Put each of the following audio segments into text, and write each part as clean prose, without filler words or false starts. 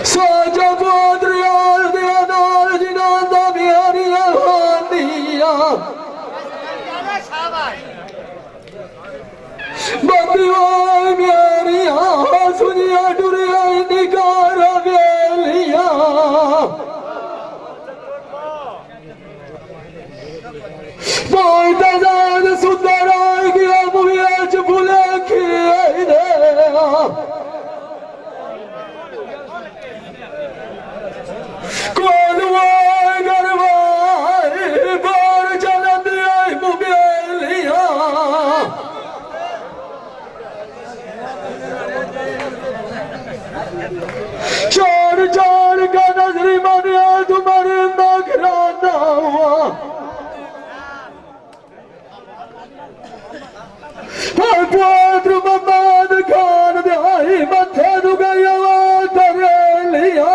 ਸਾਜਾ ਪੋਤਰਿਆਂ ਦੇ ਨਾਲ ਜਿਨ੍ਹਾਂ ਦਾ ਬਿਆਰੀਆਂ ਹੋਣੀਆਂ ਬੰਦੀਆਂ ਮੇਰੀਆਂ ਸੁਨੀਆਂ ਟੁਰੀਆਂ ਨਿਕਾਰ ਵੇਲੀਆਂ ਬਹੁਤ ਜਾਨ ਸੁੰਦਰ ਆ ਗਿਆ ਮੁਹੱਈਆ ਚ ਭੁਲੇਖੇ ਦੇ ਕੌਣ ਵਾਏ ਗਰਵਾਏ ਬਾਹਰ ਚਲਦੀ ਆਈ ਮੁਬੇਲੀਆਂ ਚਾਰ ਚਾਰ ਕਾ ਨਜ਼ਰੀ ਮਾਰਿਆ ਤੁਮਾਰੇ ਨਾ ਘਰਾਨਾ ਹੁਆ ਪੁੱਤਰ ਮਮਾਦ ਖਾਨ ਦੇ ਆਈ ਮੱਥੇ ਨੂੰ ਗਈਆ ਵਾ ਤਰੇ ਲਿਆ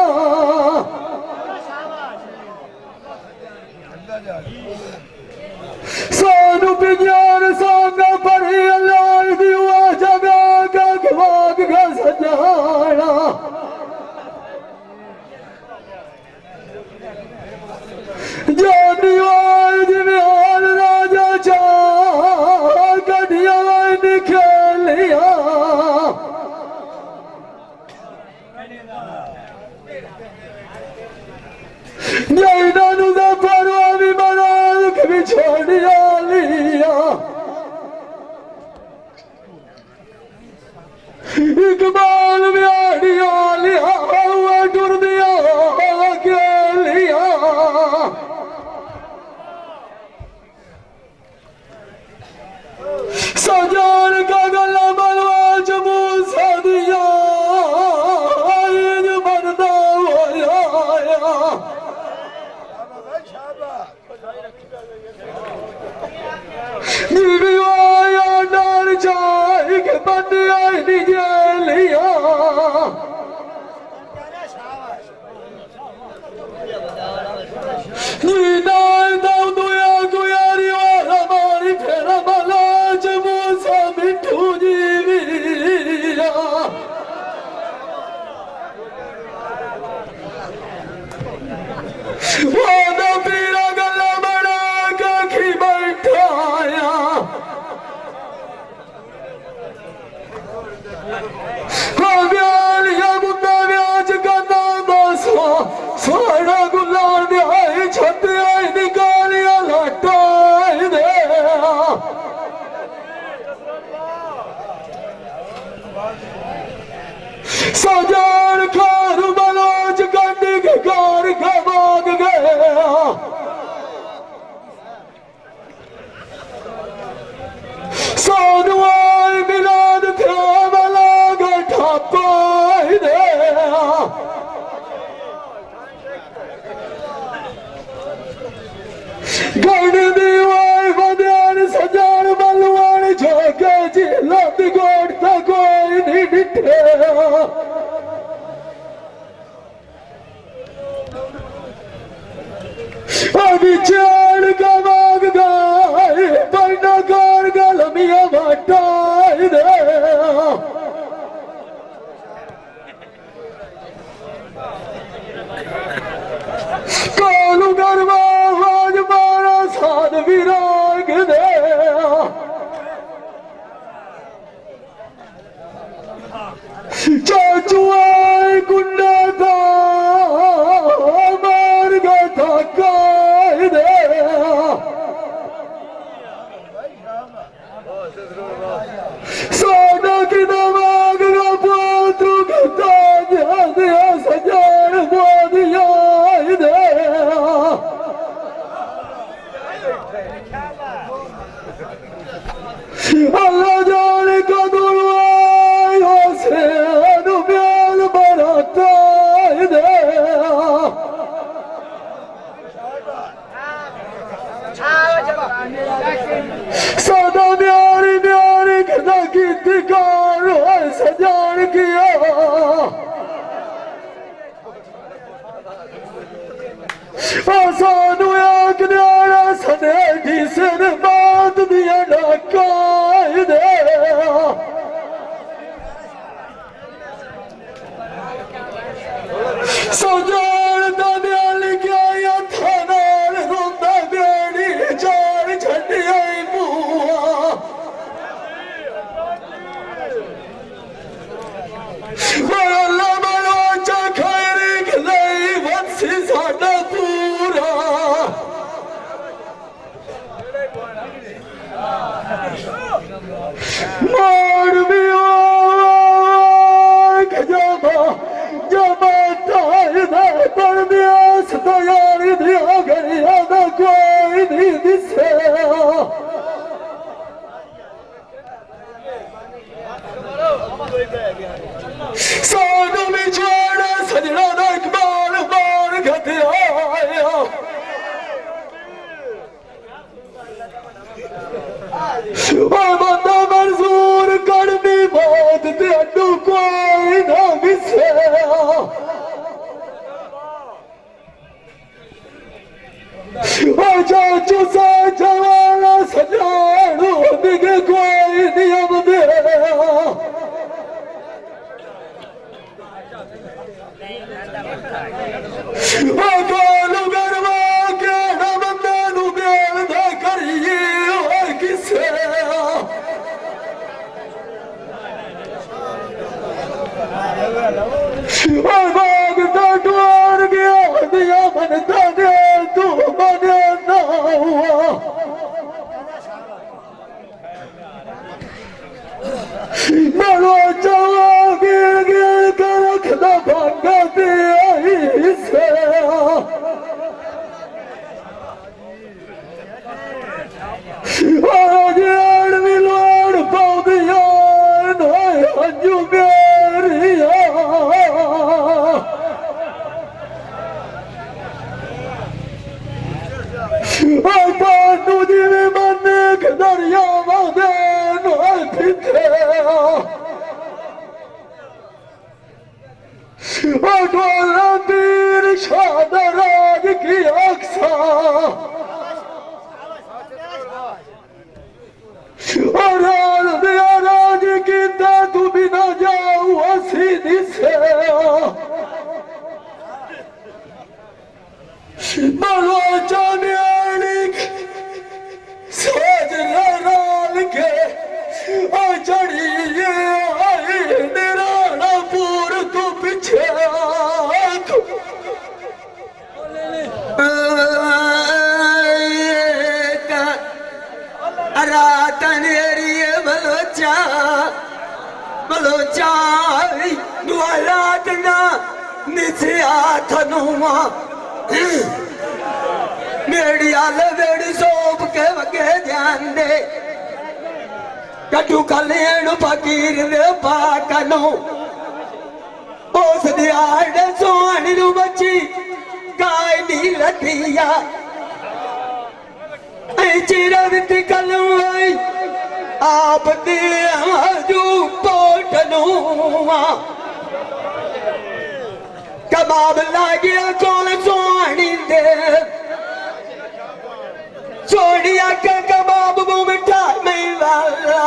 ਸਾਨੂੰ ਪਿਆਰ ਸੰਗ ਪੜੀ ਅੱਲਾਹ ਦੀ ਵਾ ਜਗਾ ਕਾ ਖਵਾਗ ਗਾ ਸਜਾਣਾ ਜਾਨੀ ਵਾਲ ਜਿਵੇਂ ਹਾਲ ਰਾਜਾ ਚਾਹ ਕਢਿਆ ਨਿਖੇਲਿਆ ਨੈਣਾ ਨੂੰ ਦਾ ਪਰਵਾ ਵੀ ਮਨਾਲ ਕੇ ਵਿਛੋੜਿਆ ਲਿਆ ਇਕਬਾਲ ਵਿਆੜਿਆ ਲਿਆ ਹਵਾ ਟੁਰਦਿਆ ਕੇ ਲਿਆ ਸਜਾਨ ਕਾ ਗਲਾ ਮਲਵਾ ਜਮੂ ਸਾਦੀਆ ਇਹ ਮਰਦਾ ਹੋਇਆ ਨੀਵੀ ਆਇਆ ਡਰ ਜਾਏ ਕਿ ਬੰਦੇ ਆਏ ਨੀ ਜੇਲਿਆ ਨੀ ਨਾ ਦਉ ਦੁਆ ਗੁਆਰੀ ਵਾਲਾ ਮਾਰੀ ਫੇਰਾ ਮਲਾ ਜਮੂ ਸਾ ਮਿੱਠੂ ਜੀਵੀਆ ਵਾਦਾ ਪੀਰਾ ਗੱਲਾਂ ਬਣਾ ਕਾਖੀ ਬੈਠਾਇਆ ਵਿਆਲੀਆ ਮੁੰਡਾ ਵਿਆਜ ਕਰਨਾ ਬਸਵਾ ਸਾੜਾ ਗੁਲਾਲ ਦੇ ਆਏ ਛੱਤੇ ਆਏ ਨਿਕਾਲਿਆ ਲਾਟਾਏ ਦੇ ਸਜਾਨ ਖਾਰ ਬਲੋਚ ਕੰਡੀ ਕੇ ਕਾਰ ਖਵਾਗ ਗਿਆ ਸਾਨੂੰ ਆਏ ਮਿਲਾਦ ਥੇ ਵਾਲਾ ਗਠਾ ਪਾਈ ਦੇ ਗੜ ਦੀ ਵਾਈ ਵਧਿਆਨ ਸਜਾਨ ਬਲਵਾਨ ਝੋਕੇ ਜੀ ਲੱਦ ਗੋੜ ਤਾਂ ਕੋਈ ਨਹੀਂ ਡਿੱਠਿਆ ਵਿਚਾਰ ਕਾ ਵਾਗ ਗਾਏ ਬੈਨਾ ਕਾਰ ਗਲਮੀਆਂ ਵਾਟਾਈ ਦੇ ਕਾਲੂ ਗਰਵਾ ਵਾਜ ਮਾਰਾ ਸਾਧ ਵਿਰਾਗ ਦੇ ਚਾਚੂ ਆਏ ਕੁੰਡਾ ਦਾ ਮਾਰ ਗਾ ਥਕਾਈ ਦੇ ਸਾਡਾ ਕਿ ਦਵਾਗ ਗਾ ਪੁੱਤਰੂ ਕਿਤਾ ਜਾਂਦੇ ਸਜਾਨ ਬੋਦੀਆਂ ਦੇ ਅੱਲਾ ਜਾਣੇ ਕਦੋਂ ਆਏ ਹੋਸੇ ਨੂੰ ਬਿਆਲ ਬਰਾਤਾ ਦੇ ਸਾਡਾ ਨਿਆਰੀ ਨਿਆਰੀ ਕਰਦਾ ਕੀਤੀ ਕਾਰ ਹੋਏ ਸਜਾਨ ਕੀਆ ਸਾਨੂੰ ਇੱਕ ਨਿਆਰਾ ਸਨੇਹੀ ਸਿਰ ਬਾਤ ਦੀਆਂ ਡਾਕਾਂ ਦੇ अल्लाह बलोचा खैरी खलाई वत्सी साडा पूरा मोड़ भी जमा जमा तारदा पर दिया सतायार दिया गरिया दा कोई नहीं दिसे साडू में छोड़ा सजना दा इकबाल बार घट आया बंदा मंजूर कर दी बात ते अड्डू कोई ना मिसे चाचू सा जवाना सजानू दिगे कोई नियम दे गोलू गरवा के ना बंदे नू बेल दा करिए और किसे भागता डोर गया दिया बनता दे तू बने ना हुआ मरो चवा गिर गिर कर रखदा भागा दे से आज भी लोड़ पाउदिया हंजू मेरिया तू जिवे मन दरिया दे फिथे तीर शादराज की अक्सा राज की तू बिना जाऊ हसी दिसे मरो चांदी सोच लाल के चढ़िए निराला पूर तू पीछे रात नेरी बलोचा बलोचा रात ना निसिया थनुआ मेरी आल वेड़ी सोप के वगे ध्यान दे कटू कलेण फकीर दे पाकनो उस दिहाड़े सोहनी नू बची गाय नी लथिया चिरवती कलुई आप दे आजू पोटनुआ कबाब लागिया कौन सोहनी दे सोनिया के कबाब मुंह मिठा नहीं वाला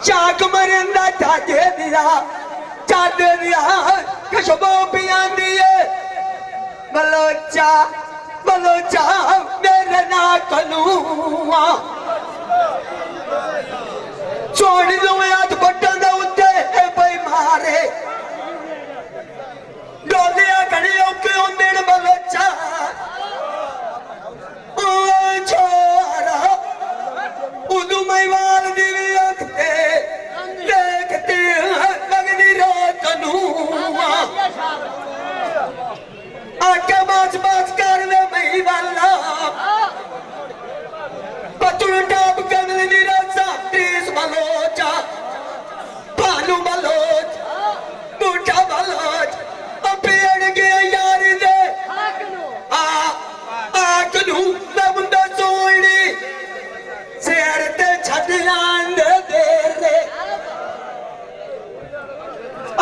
चाक मरिंदा चाचे दिया चाटे दिया कशबो पिया दिए बलोचा बलोचा मेरे ना कलुआ छोड़ दो हाथ बटन दे उत्ते भाई मारे डोलिया खड़ी औके होंदे ने बलोचा छोरा उदू महिवाल दी अखते देखते लगनी रात नूआ आके बाज बाज कर वे महिवाला पतुल टाप कमल निराशा त्रीस बलोचा भालू बलोच बूटा बलोच पेड़ के यारी दे आकनू मैं मुंडा सोनी शेर ते छटियान दे रे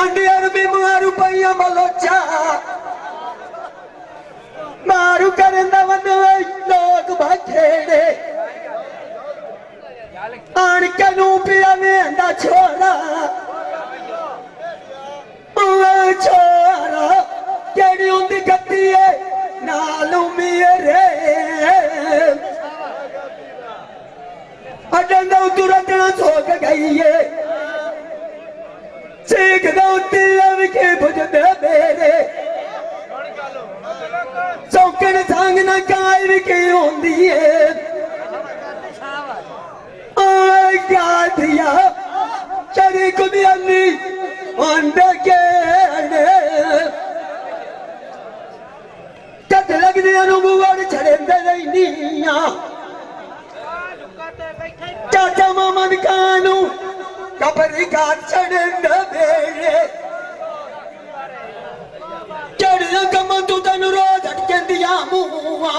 अंडियर भी मारू पैया बलोचा मारू करंदा वने लोग बैठे आन कनू पिया ने अंडा छोड़ा छोरा केड़ी उंदी गत्ती है नालू मेरे अडंगा तुरंत सोक गई है उत्ते के भुजते मेरे चौकन संग न काय भी के होंदी है आय गाधिया चरी कुदियानी अंडे के कद लगदी अनुभव छड़ेंदे रहनिया चाचा मामा कानू कबरी का छड़ेंदे बेड़े चढ़िया कम तू तेन रोज अटकेंदिया मुआ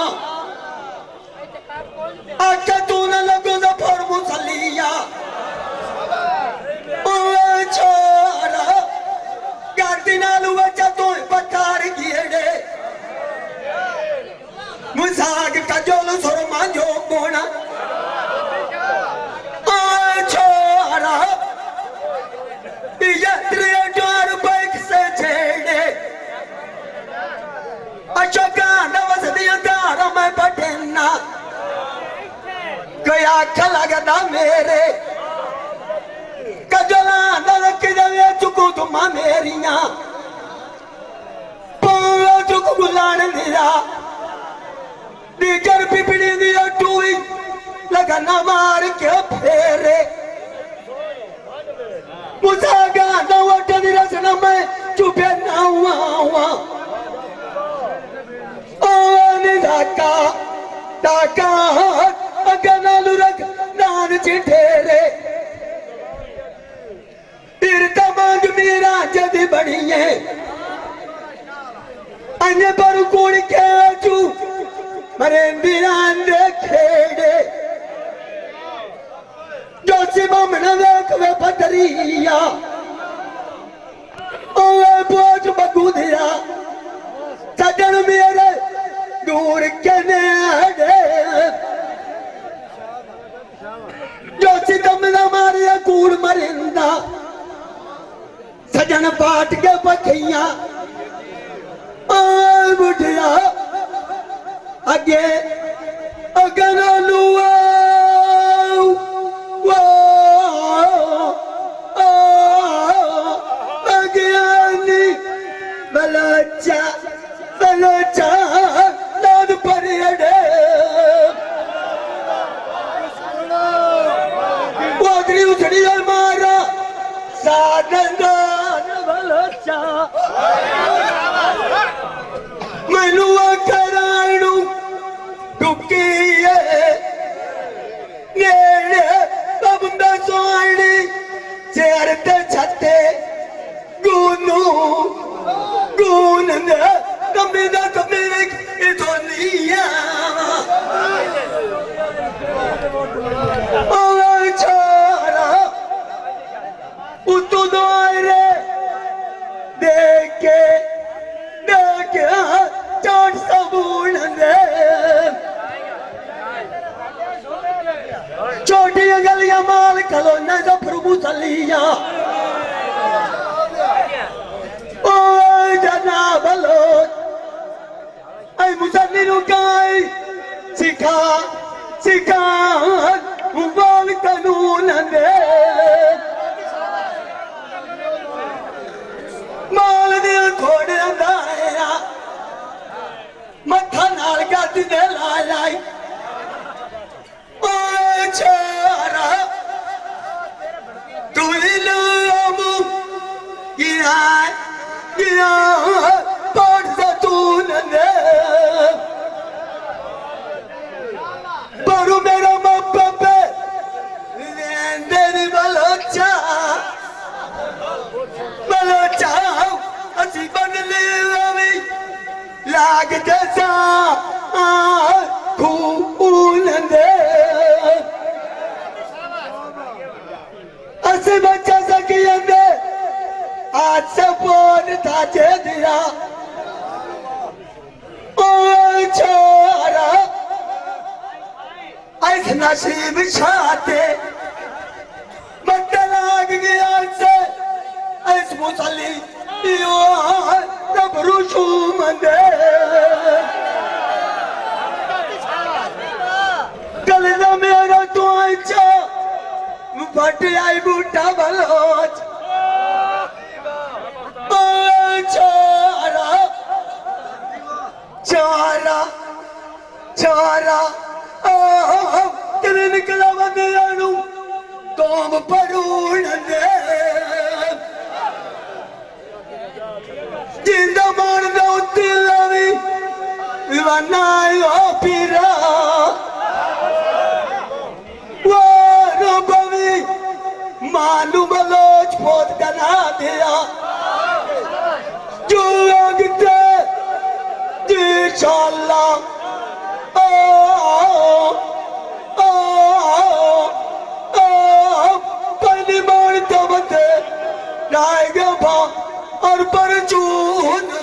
आखा तू न लगो तो फोर मुसलिया छोरा गाड़ी नालू बच्चा तू पकार गिरे मुसाग कजोल सुर मांझो कोना छोरा ये द्वार बैक से छेड़े अशोका नवस दिया दार में बटेना गया लगदा मेरे कजला नरक दे चुकू तुम मेरिया पूरा चुक गुलान दिया दीगर पिपड़ी दिया टूई लगना मार के फेरे मुसागा नवट निरसन में चुपे ना हुआ धाका धाका अगनालू रख नान चिठेरे तीर्था मांग मेरा जद बड़िए अन्य पर कुड़ के चू मरे बिरान खेड़े जोशी बमन देख वे पतरिया ओए बोझ बगू दिया सजन मेरे दूर के नेड़े जोशी दमना मारिया कूड़ मरिंदा सजन पाट के पखिया बुढ़िया अगे अगनालू अज्ञानी बलोचा बलोचा नाद परियडे वादरी उछड़ी मारा साधन बलोचा मैनू कराणू टुकी नेड़े बंदा सोनी चेर ते छते गुनू गुन कमी दा कमी इतोनिया ओ छोरा उतु दोरे देखे चाट सबून दे छोटी गलियां माल खलो न प्रभु सलिया ओ जनाब लो ऐ मुसल्ली रुकाई सिखा सिखा वाल कानून दे माल दे घोड़े दाया मथा नाल गद दे लाई ओ छोरा तू इलमू गिरा गिरा पड़ जतून ने परू मेरा मप्पे लेंदर बलोचा बलोचा असी बन ले आवी लाग जैसा खून दे असी बच्चा सकी अंदे आज से बोल ताजे दिया ओ छोरा ऐस नसीब छाते मत लाग गया से ऐस मुसली यो तब रुशु मंदे कल ना मेरा तो अच्छा फट आई बूटा बलोच चारा चारा तेरे निकला वंदियां कौम पढ़ूण दे जिंदा मान दो तिलावी दीवाना ओ पीरा वो बवी मालूम लोच पोत कना दिया जो अगते इंशाअल्लाह पहली बार तो बते लाएगा भा और परचून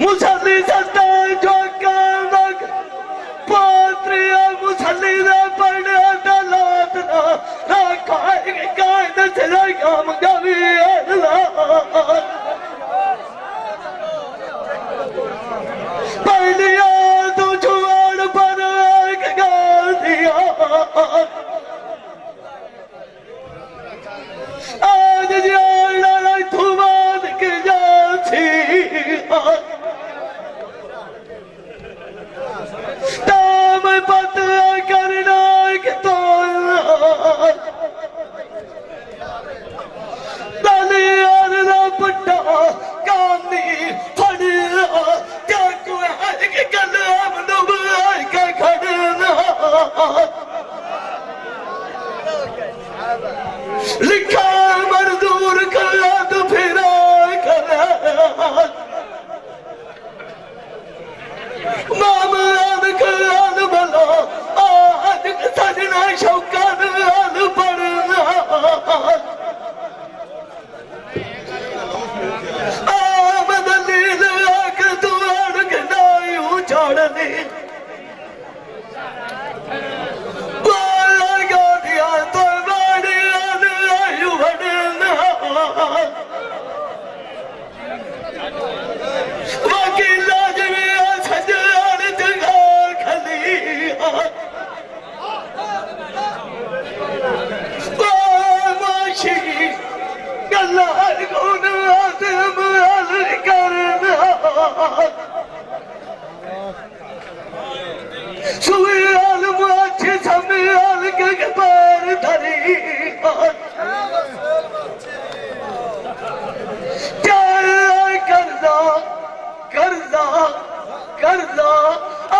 मुसल्ली सत्ता जो कानक पात्रिया मुसल्ली ने पढ़े दलात ना कायद चला काम गवी पहलिया तू जुआन पर एक गाल दिया आज जाना तू बात के जाती ताम पता करना कि तो दलियार ना पट्टा कानी फड़ना क्या कोई हर के कलाम डुबाई के खड़ना लिखा मजदूर कला तो फिरा करा मामलाद कलाद भला आज सजना शौकात आद पढ़ना दलील आकर तू आड़ के नायू छोड़नी बाला गाड़िया तो बाड़ी आद आयु बढ़ना वकील लाजमी सजान जगार खली माशी गल्लार गुन आदम अल करना सुई आल माछी समी आल के पार धरी क्या करदा करदा करदा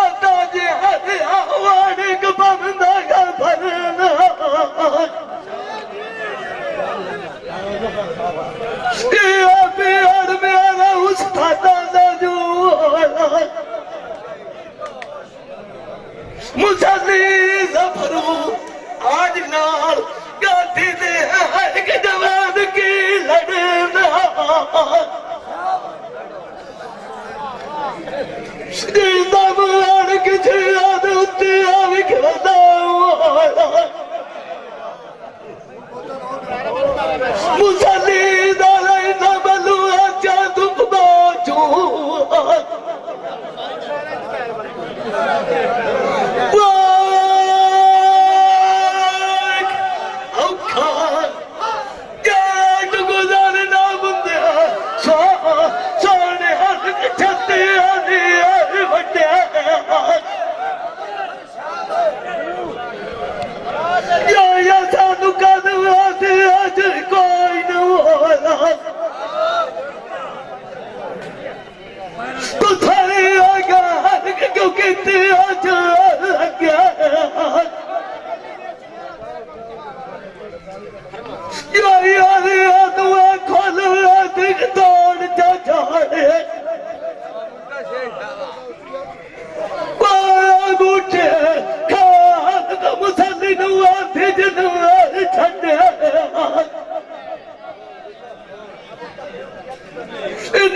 आता जे हर आवाड़ के बंदा का भरना ये प्यार मेरा उस खाता जो मुसल्ली जफरू आज नाल गाती दे हर के जवान की लड़ना जिंदा मार के याद उत्ते आवे खड़ा मुसल्ली दाले ना बलू आजा दुख बाजू सोने हर छत्ते आदि वड्डे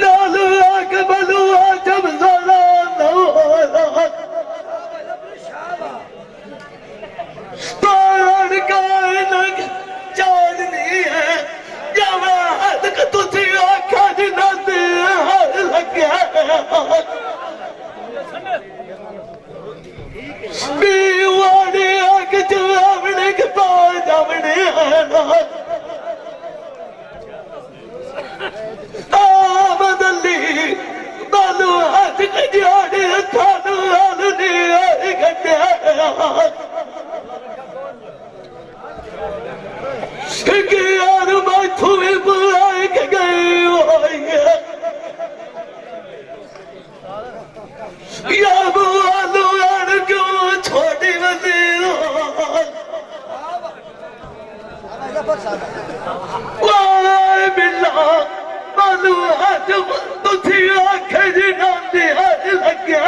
नालू आके बलुआ जब ज़ला नौला पारण कायनक चांदनी है जवाहर का तुझे आँखा जिन्नत लगे बीवाने आके जावने के पास जावने आना आमदली बालू हाथ के जाने थानू आलू ने आए गड्ढे कि यार माथू में बुलाए के गए होंगे या बुआलू यार क्यों छोटी वजीर वाह बिल्ला बालू हाथ तुझी आंखें जिन्होंने लगे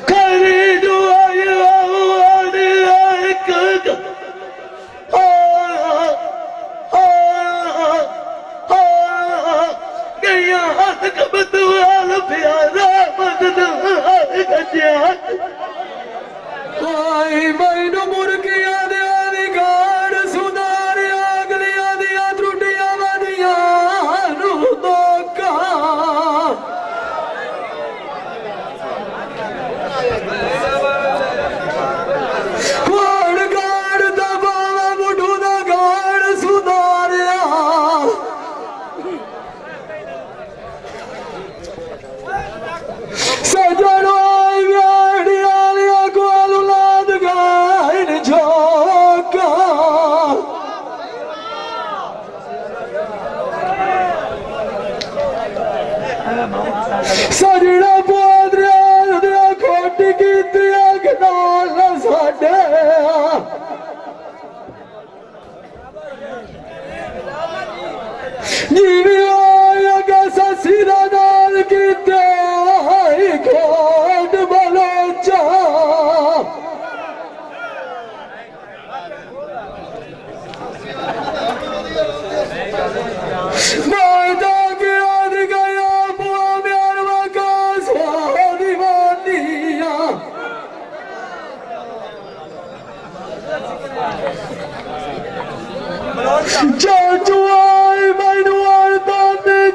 करे जो आए आने आए कद गया हाथ कब दुआल प्यारा मदद गया आई मैनू मुर्गिया दे आदि गाड़ सुधार अगलिया दिया त्रुटियां वधिया नू धोखा गाड़ गाड़ दबावा मुठू दा गाड़ सुधारिया सजनो सजना पोदरिया खोटी की नाल साडे जीवी आया ससी दा नाल कीते खोट बलोचा Joy, my Lord, the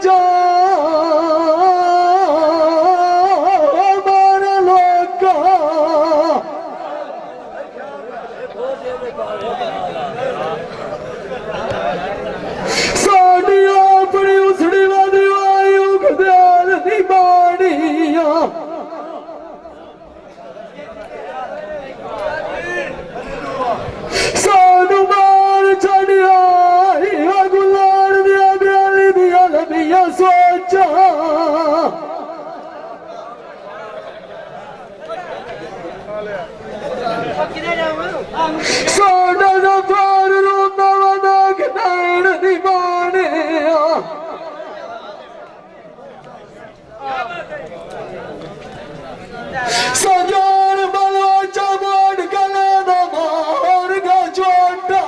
Soda da faru na vanak nain dimane Sajan balwa chamad gala da mar ga chota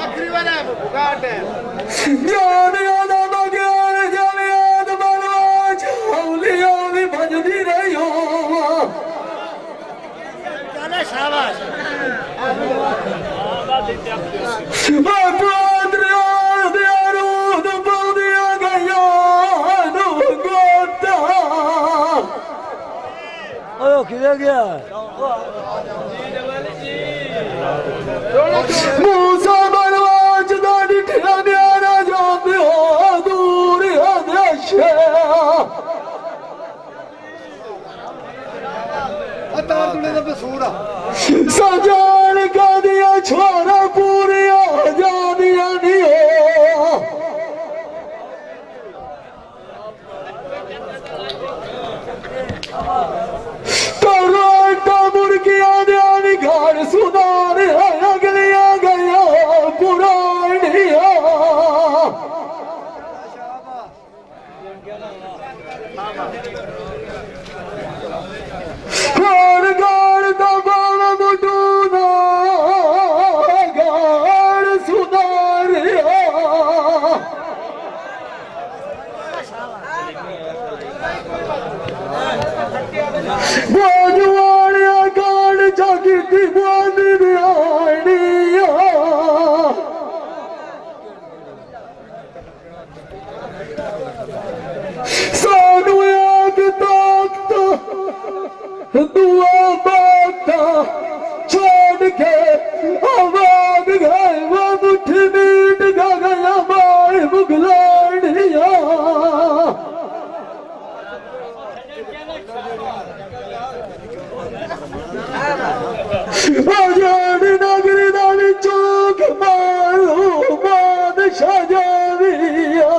Akhri wala bugat hai Jaan yaad magyan jamiyat balwa chauliya vi bhajdi rahi ho शाबाश किधर गया मूसा बनवाज दादी ठिया न्यारा जाते हो दूर आदेश सजान का दिया छोरा पूरी आजादियां नहीं हो तो मुर्गिया ध्यान घर सुधार अगलिया गया पुरानिया गाड़ दबाव मुठू बानी न्याणिया सानू एक ताकत दुआ बाता छोड़ के आवाग गए वो मुट्ठी मीट गया मार मुगलाड़िया आजाद नगरी दानी चौक मारू बादशाह जाविया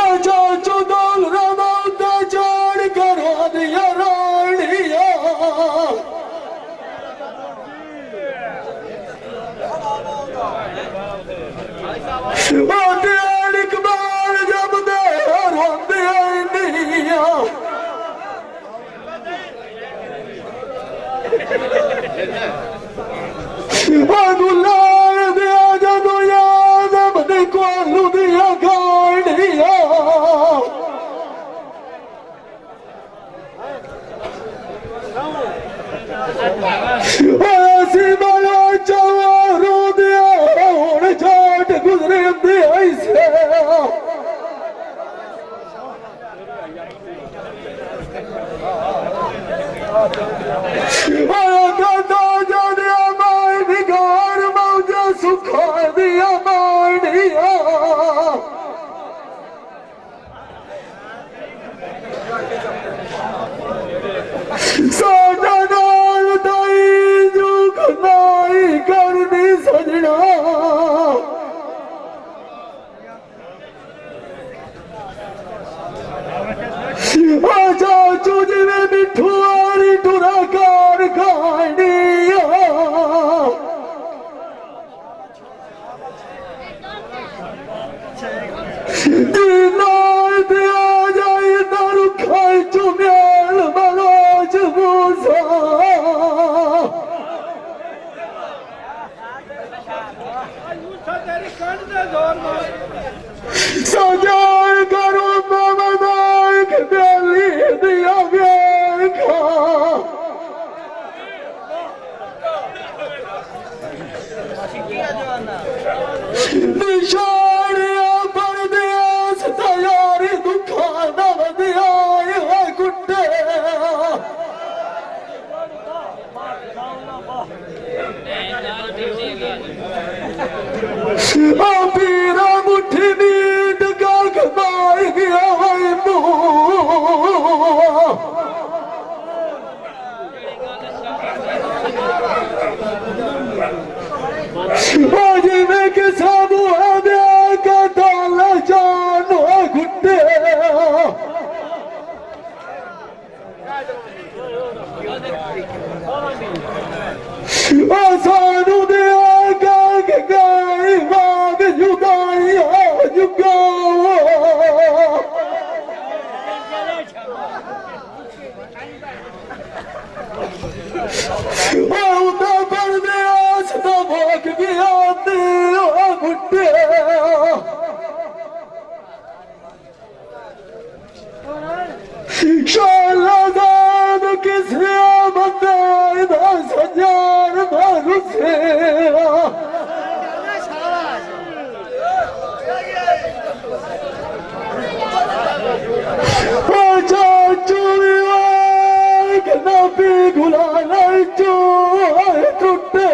आजा चौदल रमाता जोड़ करा दिया रानिया इकबाल जब दे रोंदे इंडिया गुलाल दिया जदो याद बदे कोलू दिया गाड़िया ऐसी बड़ा चवारू दिया हुण जाट गुजरे दे ऐसे कहता जानिया माय बिगार मौजा सुखा दिया मानिया साडा नाल ताई जुग नाई करनी सजना आजा चूजी में मिठू आरी टुरा कार खानिया दीनार पे आ जाए दारू खाए चुम्याल मलाज मूसा सजाए करो ममदाइक बेली दिया व्याखा निशानिया पर दिया तैयारी दुखा नव दिया है गुट्टे पीरा मुट्ठी मीट का मार गया है आज में के साबू है का ताला जानो गुट्टे सानू दिया गाय माग जुगाई जुगा उदा पर दिया सदा भोग गया दिया गुट्टे शालादाद किसने बताए दा सजार मारू से भी गुलाला जो टूटे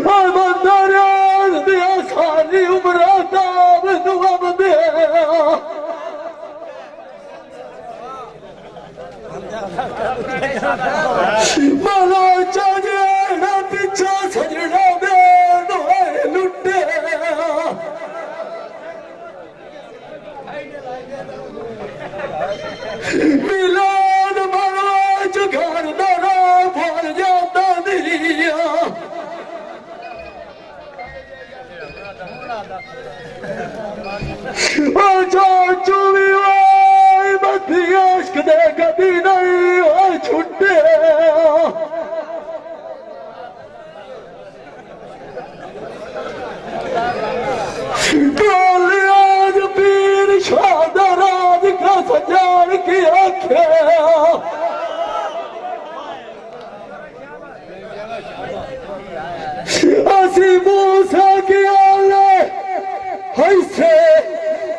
बंदर दिया सारी उम्र दाब दुआब दे मला चाहिए पीछा सजना दे लुटे ऐसे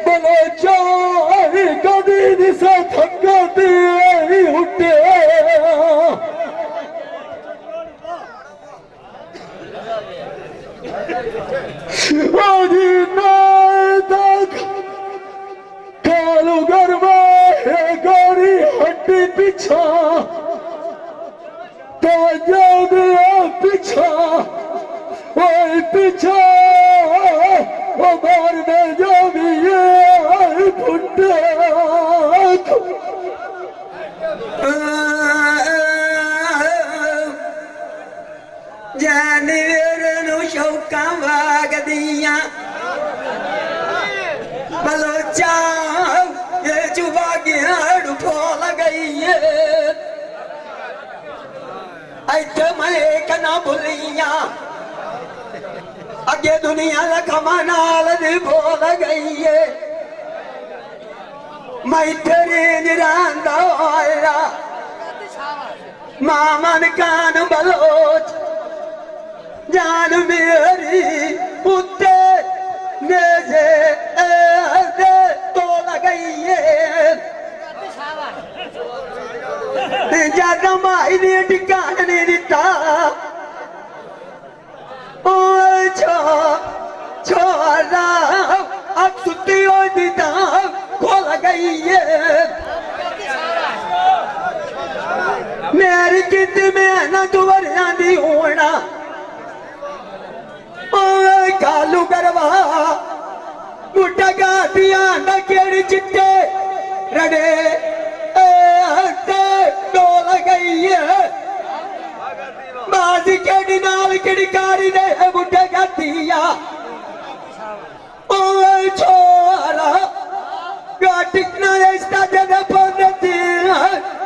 बोलो चार कभी दिशा थकते उठे आज तक कालू गरबा है गोरी हड्डी पीछा तो जब पीछा वो पीछा वो बार में जो भी ये फुटे जानवर नु शौका वाग दिया बलोचा ये चुबा गया फल गई ऐसे मैं कना भूलिया अगे दुनिया लखमानाल दी बोल गई है मैं तेरे निरांदा आया मामन कान बलोच जान मेरी उत्ते नेजे तो लगई है ज्यादा माई ने ठिकान नहीं दिता छोरा अब सुती हो दीदा खोल गई है मेरी कित में ना तुवर जाती होना कालू गरबा मुट्टा गातिया ना केड़ी चिट्टे रड़े डोल गई है बाजी केड़ी नाल केड़ी कारी ने मुट्टा गातिया छोरा गाटिकना ऐसा जगह पहुंचती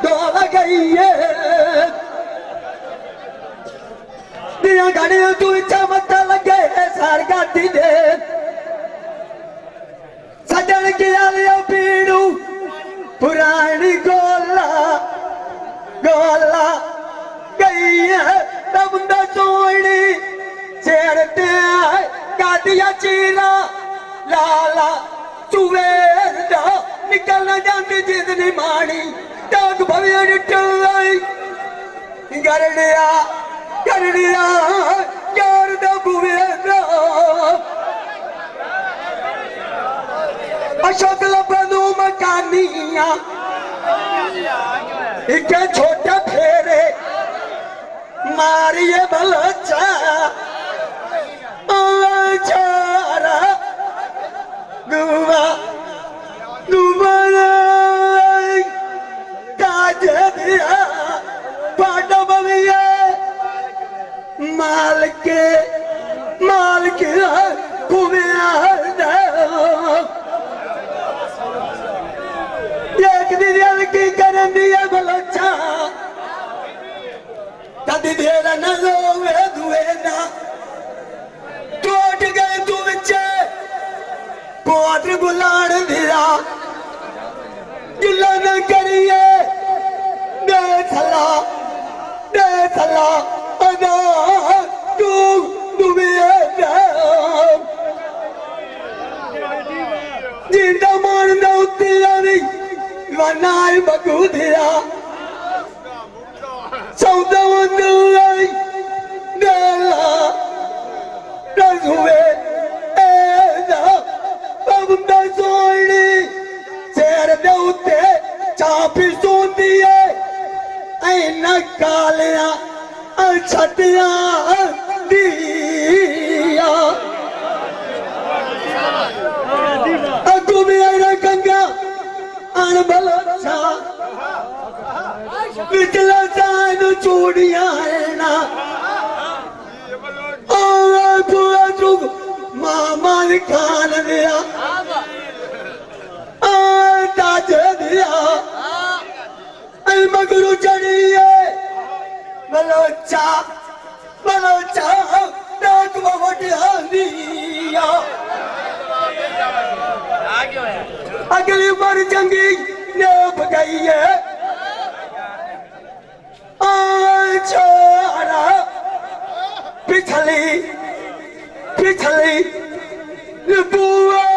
डोल गई है दिया गाड़ी तू इच्छा मत लगे सार गाती दे सजन की आलिया पीड़ू पुरानी गोला गोला गई है तब न सोनी चेरते गादिया चीला लाला चुवेर दा निकलना जाती जितनी मानी तक भविया निटलाई गरड़िया गरड़िया यार दा बुवेरा अशोक लबनू मकानिया एक छोटा फेरे मारिए बलोचा छोरा गुवा गुवा ताज दिया पाटा बविया माल के कुमिया एक दिन की करन दिया बलोचा कदी देर न लोवे दुए ना टूट गए तू बच्चे पोत्र गुलाड़ दिया गिला न करिए दे थला अदा तू डूबिए जिंदा मारना उत्ती आवी वनाई बगू दिया सौदा वंदुई गला रजुए एदा बंदा सोनी शेर दे उत्ते चापी सोंदी है ऐना कालिया छटिया दिया अगू में आना गंगा अन बलोचा पिछला साल चूड़िया है ना पूरा चुग मामा खान दिया ताज दिया मगरू चढ़िए बलोचा डाक दिया अगली बार जंगी नेप गई है छोरा पिछली बुआ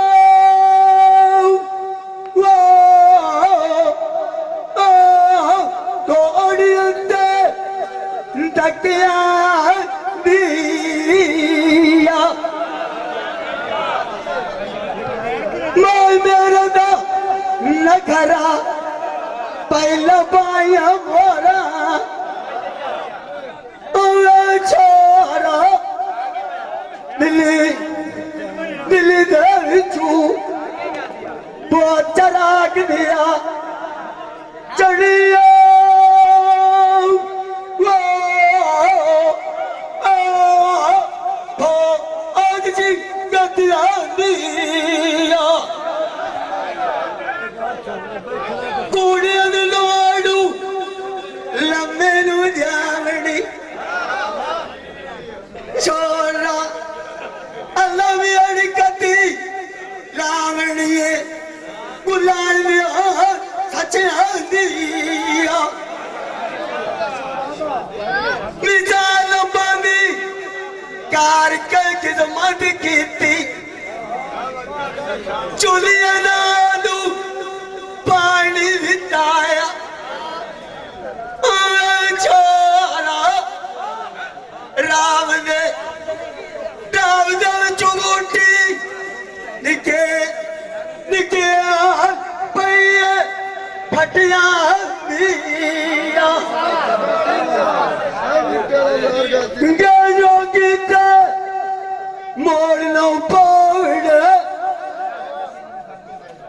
दिल्ली दिल्ली दे विचू बहुत चराग दिया चढ़िया आग जी गतिया दिया कुड़िया लोड़ू लम्बे नू जावनी छोरा अल्लाह भी अड़ी कती रावणिए गुलाल दिया सच दिया मिसाल बंदी कार करके जमात कीती चुलिया नादू पानी बिताया छोरा राम दे चुगोटी निके निके पैये फटिया जो गीता मोड़ नो पौड़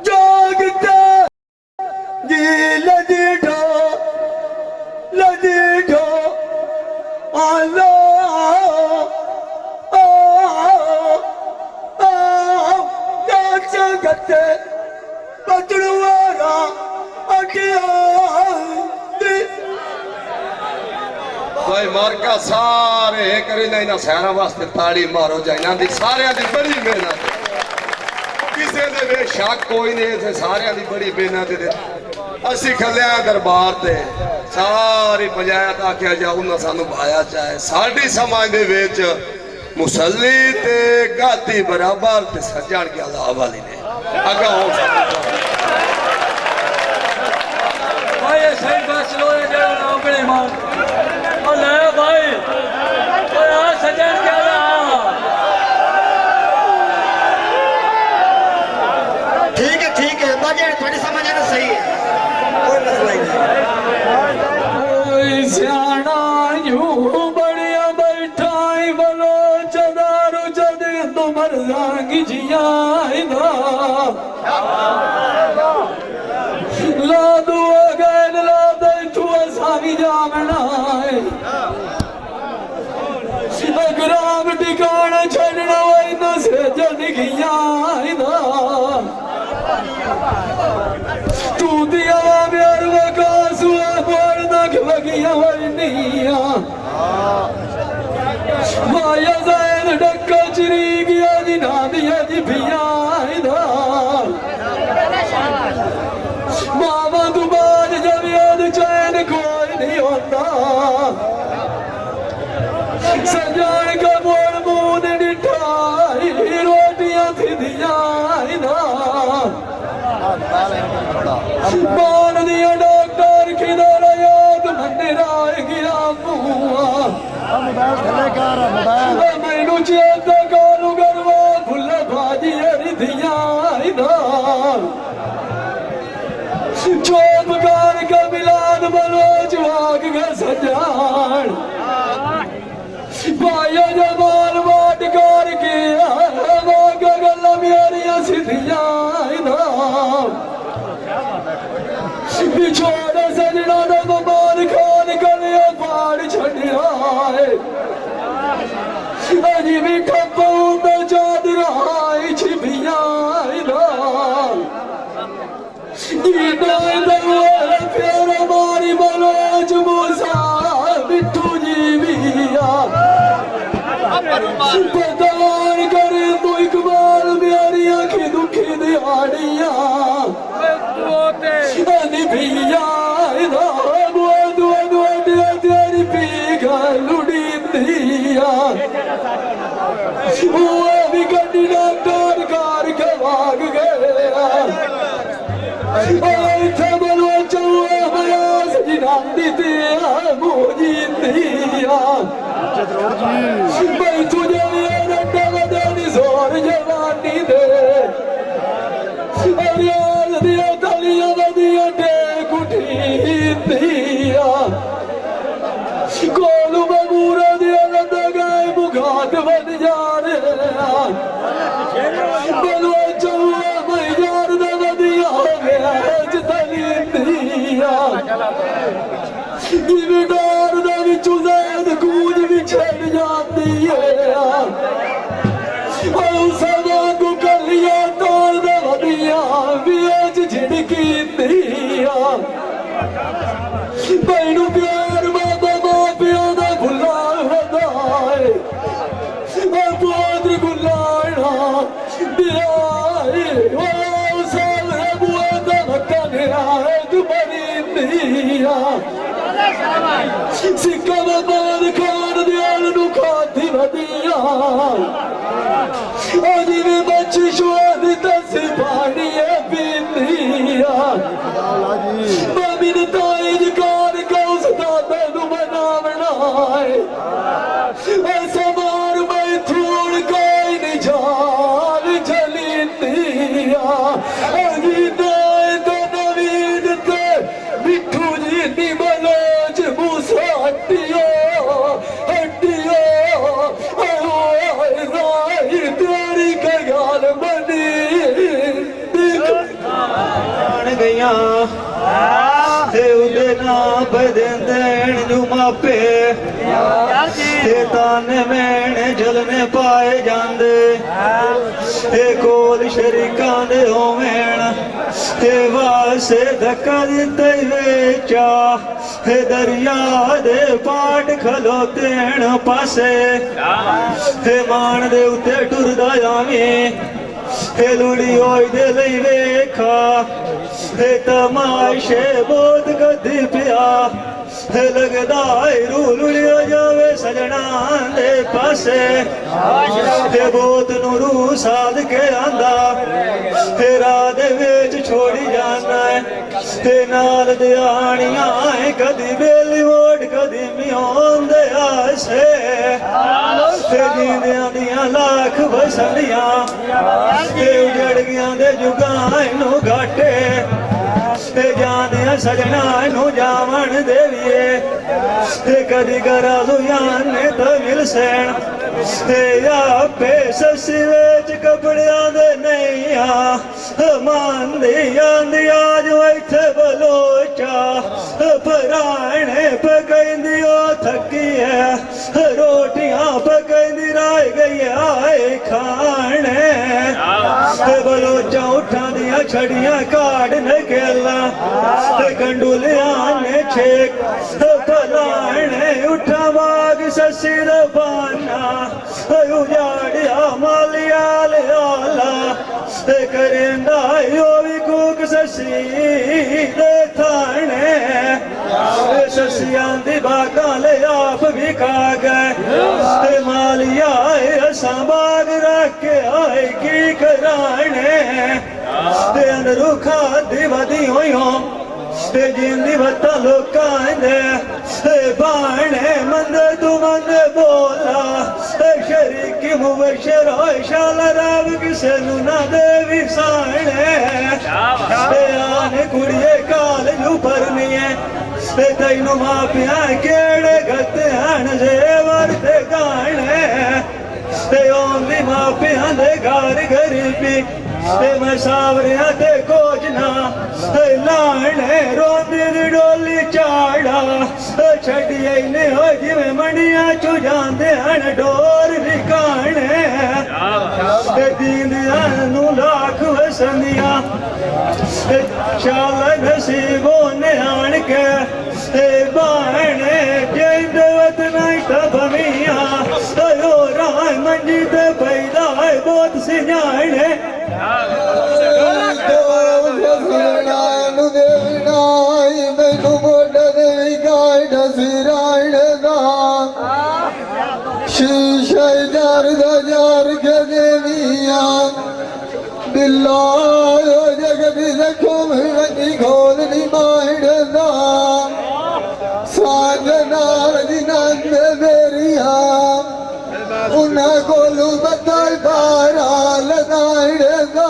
जोगता जी लदी ढो आलो गते पतड़ुआरा भाई मार्का सारे करे ना सारा वास्ते ताड़ी मारो जाए दी सारे दी बड़ी मेहनत किसे दे वे शक कोई नहीं थे सारे दी बड़ी मेहनत असी खलिया दरबार ते सारी पंचायत आख्या जा उन्हें सानू भाया चाहे साड़ी समाज दे विच मुसल्ली ते गाती बराबर ते सजण के अलावा वाली ने अगा हो भाई ये सही बस लो ये जो नागड़े मार और ले भाई तो यार सजन क्या रहा ठीक है बाकी थोड़ी समझ आना सही है कोई मसला नहीं सियाना यूं बढ़िया बैठाई बोलो चदारू चदे तो मर जाएंगी जिया ला दुआ गैन ला दे तू सावी जामना ग्राम टिकाना छड़ना वही न से जन गिया तू दिया प्यार वकास बोल दख वगिया वनिया माया जैन डक्का चरी गया जी ना दिया जी पिया मामा तू बाज जब याद चैन कोई नहीं होता सजान का बोल मून डिठाई रोटियां थी दिया बोल दिया डॉक्टर किधर याद मंदिर आए गिरा मुआ मैनू चेता कालू गरवा फुल्ला भाजी हरी दिया चौप कार का मिलान बलोच वाग का सजान पाया जमाल वाट कार के वाग गल्ला मेरिया सिद्धियां बिछोड़ा सजना ना माल खान कर पाड़ छड़िया अजी भी ठप्पू तो चादर आई छिपिया प्यार मारी बलोच मूसा बिट्ठू जीविया पतार करे तू इकबाल मेरी आंखें दुखी दिहाड़िया भैया तेरी पीगा लुड़ी दिया वो भी गड्डी डॉक्टर कार के भाग गया बोलो चौआ बयास जिनांदी दिया मोजी दिया मैं तुझे रट्टा बदनी जोर जवानी दे और याद दिया तलिया दिया टेक उठी दिया गोलू बबूरा दिया लदा गए मुगात बन जा रहे पुत्र गुलाना दिराई ओ सारे बुआ दा धक्का निराए तुम्हारी नीरा सिक्का बाद खान दियाल नु खाती वदिया आज भी बच्ची शुआद दसी पानी है पीनिया मम्मी ने ताईज कार का उस दादा नु बना बनाए ऐसा मार मैं थोड़ कोई नहीं जाल चली निया अगी दाए तो नवीद ते मिठू जी नी बलोच मूसा हट्टियो हट्टियो राही तेरी कगाल बनी गया ਉਹਦੇ ਨਾ ਬਦਨ ਦੇਣ ਨੂੰ ਮਾਪੇ ਤੇ ਤਾਨੇ ਮੈਣੇ ਜਲਨੇ ਪਾਏ ਜਾਂਦੇ ਇਹ ਕੋਲ ਸ਼ਰੀਕਾਂ ਦੇ ਹੋਵਣ ਤੇ ਵਾਸੇ ਧੱਕਾ ਦਿੱਤੇ ਵੇਚਾ ਇਹ ਦਰਿਆ ਦੇ ਪਾਟ ਖਲੋਤੇਣ ਪਾਸੇ ਇਹ ਮਾਣ ਦੇ ਉੱਤੇ ਟੁਰਦਾ ਆਵੇਂ हे लुड़ी ओई दे लई वेखा हे तमाशे बहुत गद्दी पिया हे लगदा रू लुड़ियो जावे सजना दे पासे हे बहुत नू रू साध के आंदा हे राह दे विच छोड़ी जाना हे नाल दियाणियां कदी बेली वोट कदी मियों दे आसे हे जींदियां दियां लाख वसंदियां ते उजड़ गया दे जुगां नू घाटे ते जांदियां सजना नू जावण देविए ते कदी करा दुयाने तो मिल सैन ते आपे ससी विच कपड़ियां दे नहीं आ मांदी आंदी आज इत्थे बलोचा पराणे पकैंदी ओ थकी है रोटियां पकैंदी राह गई आए खाने बलोचा उठा दिया छड़ियां काट न केला कंडुलिया ने छेक पलाने उठा बाग ससी रबाना उजाड़िया मालिया लियाला करेंदा यो भी कूक ससी दे थाने ससियां दी बागां ले आप भी खा गए मालिया असां बाग रख के आए की कराने ते अंदरू खादी वदी होई हो ते जिंदी बत्ता लोकां दे बाणे मंदे तू मंदे बोला शरीकी मुबशर होए शाला राव किसे नू ना देवी साणे आने कुड़िए काल जू भरनी है तैनू मापिया केड़े गते हन जेवर ते गाने ते ओंदी मापिया दे घर गरीबी ते मैं सावरिया ते कोच ना लाने रोंदी दी डोली चाड़ा छड़िए ने हो जिवें मणिया चू जांदे हन डोर विकाने ते दींदियां नू लाख वसंदियां शाल नसीबो ने आन के बाणे जिंद वतना तबमिया यो राय मंजी ते पैदा है बहुत सियाणे मैनू मोटा देवी गाइड सिराण दा शीशे जार दा जार के देविया बिल्ला जगदी देखो मैं खोल नी माइड दा सांझ नाल दी नंद मेरिया उन्हां कोलू बदल बारा लगाइड दा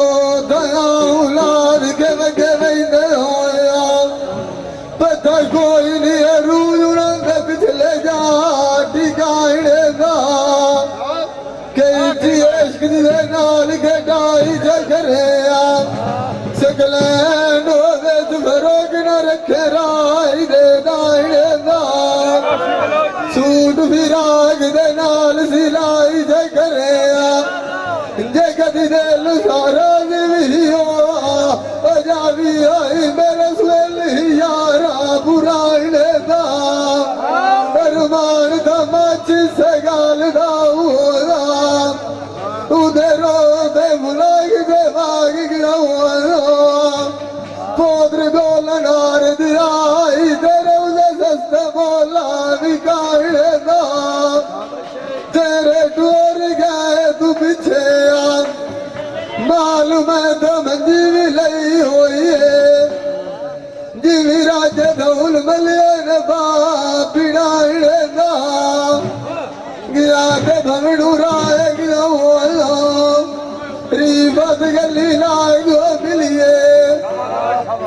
ओ दया औलाद के वगे वैंदे होया पता कोई नहीं रूल उन्हां पिछले जा टिकाइड दा कई थी इश्क दे नाल गडाई जगरिया सकलैन होवे फरोग न रखे राय दे दाइड़े दा सूट फिराग दे नाल सिलाई जगरिया जे कदी दिल सारा भी हो जावी आई मेरे सुहेली यारा बुराइड़े दा अरमान दा मच से गाल दा टोर गए तू पीछे आ मालूम है तो मंजी भी लई हुई है जिवी राज धौल मलियन पिड़ाड़े ना गिरा के भंगड़ू राय गिरा रीबत गली लागो मिलिए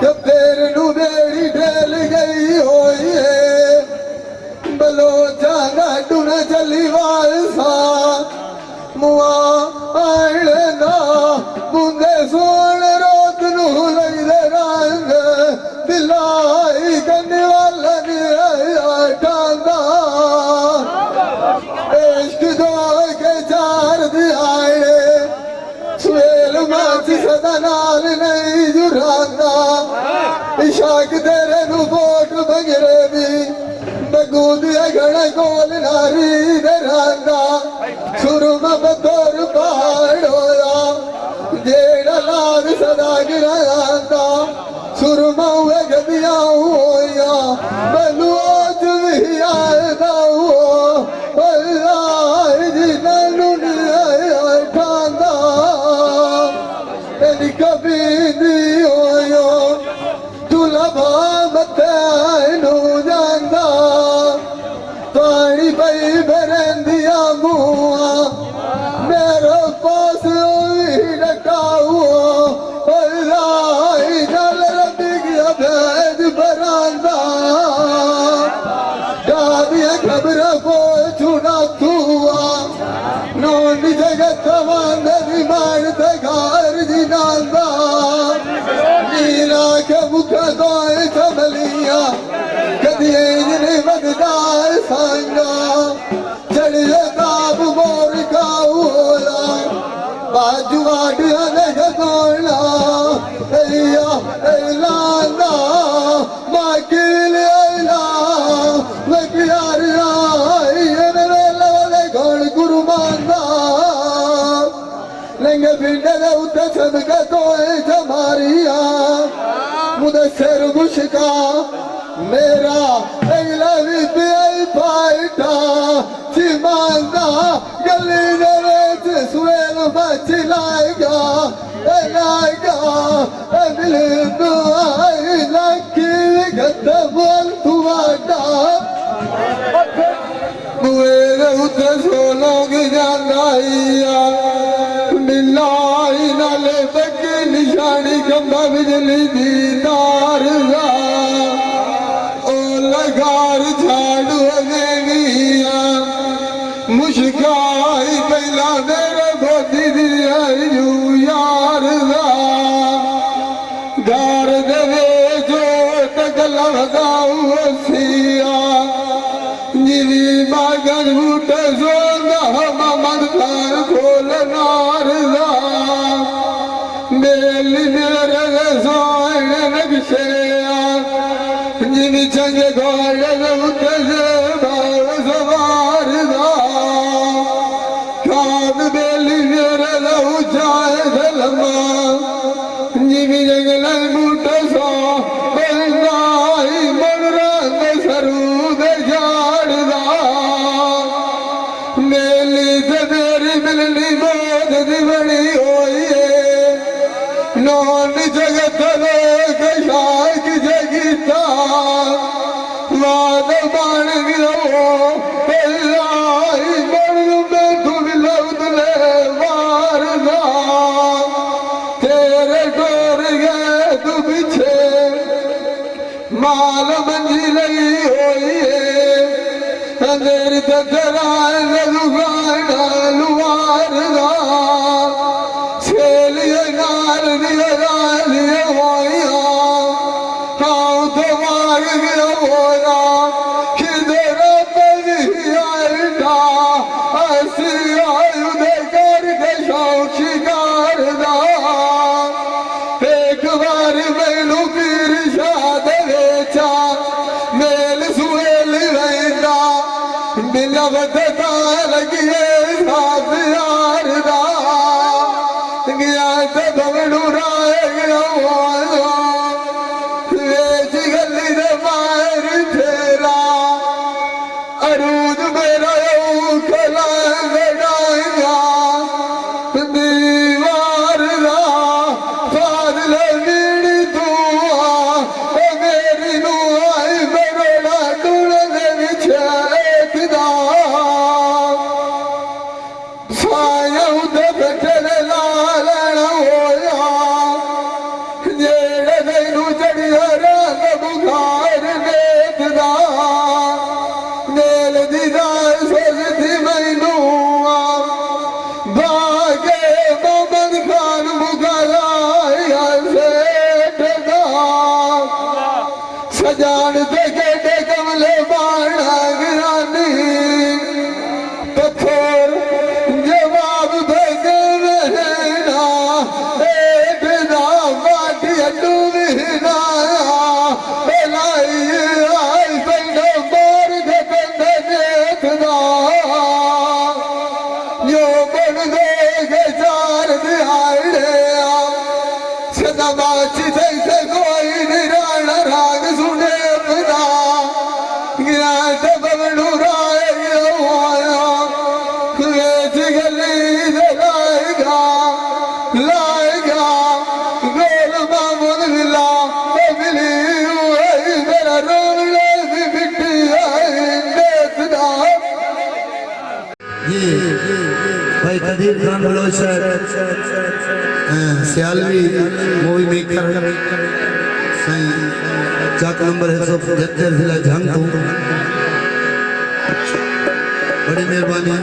कि पैर नू बेड़ी ढेल गई होई है बलोचा गाडू न चली वालसा मुआ आड़े ना मुंदे सोन रोत नू लगदे रंग दिलाई करने वाला टांगा इश्क दो के चार दिहाड़े सुहेल माच सदा नाल नहीं जुरांदा इशाक तेरे नू वोट बगरे दी बगूदिया घड़ा कोल नारी दरांदा सुरमा बदर पहाड़ होया जेड़ा लाग सदा गिरांदा सुरमा हुए गदिया होया मैनू आज भी आदा हो अल्लाह जी नैनू नहीं ठांदा तेरी कभी नहीं होयो तुला भावतैनू जांदा पानी पई भरंदिया मुआ मेरे पास ही डकाओ अल्लाह जल रबी गया भेद बरांदा गादिया खबर को छुना तुआ नोनी जगत वांदरी मान तगार जिनांदा नीला के मुख दोए चमलिया कदिए ने मगदार संगा चढ़े ताप मोर का होला बाजू आटिया ने गदोला एया एलांदा माकिल एला वकियार आई ने लवले घोड़ गुरु मांदा लेंगे बिंडे दे उते सदका तोए जमारिया मुदस्सिर मुश्का मेरा अगला भी पियाई पाइटा चिमांदा गली दे विच सुहेल बच लाएगा दिल दुआई लाखी विगत बोल तुआडा मुएरे उते सोलोग जांगाइया मिलाई नाले तक निशानी खंभा बिजली दी तार दा ओ लगार झाड़ू अगेनिया मुश्काई पहला मेरे गोदी दिया यू यार दा गार देवे जो तगला वगाऊ सिया जिनी बागन बूटे सोंगा मोहम्मद खान खोल नार दा मेली मेरे सोने नक्शे जिनी चंगे घोड़े उते से भाव सवार दा खान बेली मेरे ऊंचाए सलमा जिनी जंगल बूटे सो बलनाई मन रंग सरूद झाड़ दा मेली से मेरी मिलनी मौत दी बड़ी होई है नौन जगत लोग शाक जगीता वाद बाण गिरो अल्लाह बड़ में तुम लौट ले मारना तेरे डोर गए तू पीछे माल मंजी लगी होई है अंधेरी तराए लुगाना लुआर दा छेलिए नार दिए रालिए होया हाँ तो मार गया होया किधर बनी आईटा ऐसी आयु दे कर के शौक शिकार दा एक बार मैनू पीर शाद वेचा मेल सुहेल वैंदा मिलवत दा लगिए साथ यार दा गया ते भवड़ू राय गया वेच गली दे मार फेरा अरूद मेरा खला गड़ा जो बन गए चार दिहाड़े सदा बाची थे कोई निराण राग सुने अपना ज्ञात बबलू राय गली लाएगा लाएगा गोल मामूल मिला मिली मेरा रोने भी मिट्टी देखना ये भाई कदीर खान बलोच सियालवी मूवी मेकर साईं चाक नंबर 175 जिला झांग बड़ी मेहरबानी।